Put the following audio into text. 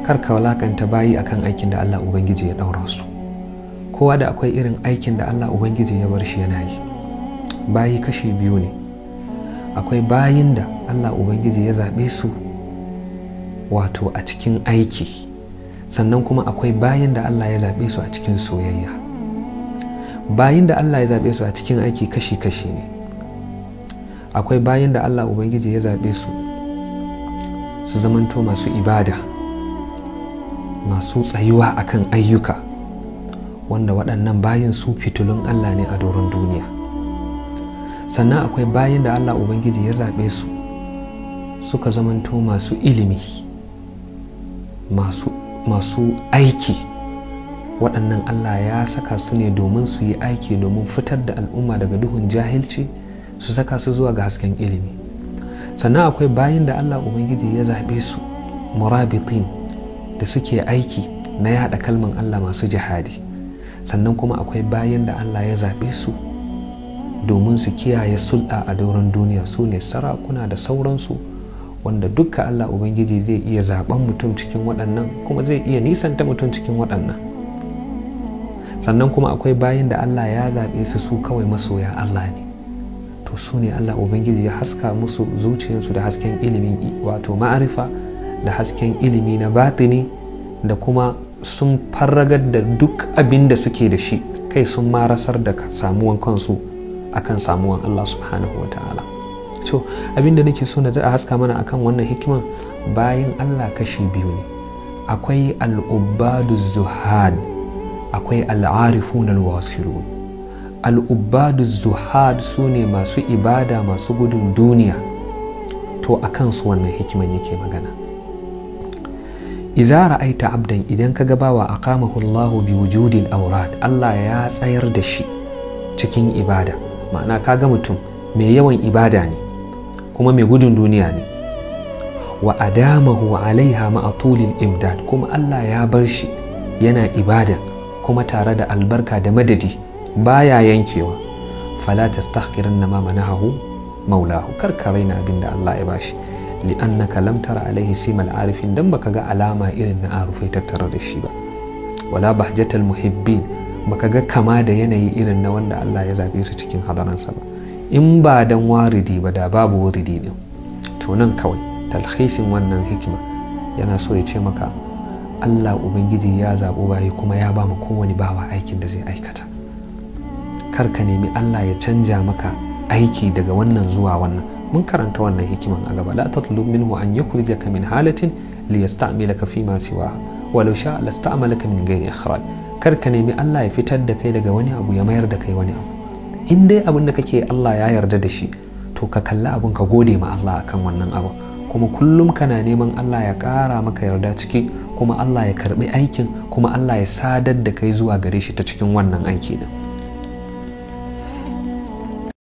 kar ka walakanta bayi akan aikin da Allah Ubangiji ya daura su. Kowa da akwai irin aikin da Allah Ubangiji ya bar shi yana yi. Bayi kashi biyu ne. Akwai bayin da Allah Ubangiji ya zaɓe su wato a cikin aiki, sannan kuma akwai bayin da Allah ya zaɓe su a cikin soyayya. Bayin da Allah ya zaɓe su a cikin aiki kashi-kashi ne. Akwai bayin da Allah Ubangiji ya zaɓe su su zamanto masu ibada, masu tsayuwa akan ayyuka, wanda waɗannan bayin su fitilun Allah ne a doron duniya. Sannan akwai bayin da Allah Ubangiji ya zaɓe su suka zamanto masu ilimi, masu aiki. Waɗannan Allah ya saka su ne domin su yi aiki, domin fitar da al'umma daga duhun jahilci, su saka su zuwa ga hasken ilimi. Sannan akwai bayin da Allah Ubangiji ya zaɓe su murabitin, da suke aiki na yaɗa kalman Allah, masu jihadi. Sannan kuma akwai bayin da Allah ya zaɓe su domin su kiyaye sulɗa a doron duniya, su ne sarakuna da sauransu, wanda dukka Allah Ubangiji zai iya zaɓen mutum cikin waɗannan, kuma zai iya nisanta mutum cikin waɗannan. Sannan kuma akwai bayin da Allah ya zaɓe su kawai masoya Allah ne, to su ne Allah Ubangiji ya haska musu zuciyarsu da hasken ilimin wato ma'arifa, da hasken ilimi na batini, da kuma sun farragar da duk abin da suke da shi, kai sun ma rasar da samuwan kansu akan samuwan Allah subhanahu wa ta'ala. So abin da nake so na da haska mana akan wannan hikiman, bayan Allah kashi biyu ne. Akwai al'ubbadu zuhad, akwai al'arifun alwasirun. Al'ubbadu zuhad su ne masu ibada, masu gudun duniya, to akan su wannan hikiman yake magana. Iza ra'aita abdan, idan ka gabawa aqamahu Allahu bi wujudil awrad, Allah ya tsayar da shi cikin ibada. Ma'ana kaga mutum mai yawan ibada ne kuma mai gudun duniya ne. Wa adamahu alaiha ma'a tulil imdad, kuma Allah ya bar shi yana ibada kuma tare da albarka da madadi, baya yankewa. Fala tastahqiranna ma manahu maulahu, karka raina abinda Allah ya bashi. li'annaka lam tara alaihi simal arifin, dan baka ga alama irin na arufai tattare da shi ba. Wala bahjatal muhibbin, baka ga kama da yanayi irin na wanda Allah ya zabe su cikin hadaransa ba. In ba dan waridi ba da babu waridi din. To nan kawai talhisin wannan hikima yana so ya ce maka Allah Ubangiji ya zabo bayi, kuma ya ba mu kowani bawa aikin da zai aikata. Kar ka nemi Allah ya canja maka aiki daga wannan zuwa wannan. Mun karanta wannan hikiman a gaba. La tatlub minhu an yukhrijaka min halatin liyasta'milaka fi ma siwa walau sha'a lasta'malaka min ghairi ikhraj. Kar ka nemi Allah ya fitar da kai daga wani abu ya mayar da kai wani abu. In dai abin da kake Allah ya yarda da shi, to ka kalli abun ka gode ma Allah akan wannan abu, kuma kullum kana neman Allah ya ƙara maka yarda ciki, kuma Allah ya karbi aikin, kuma Allah ya sadar da kai zuwa gare shi ta cikin wannan aiki din.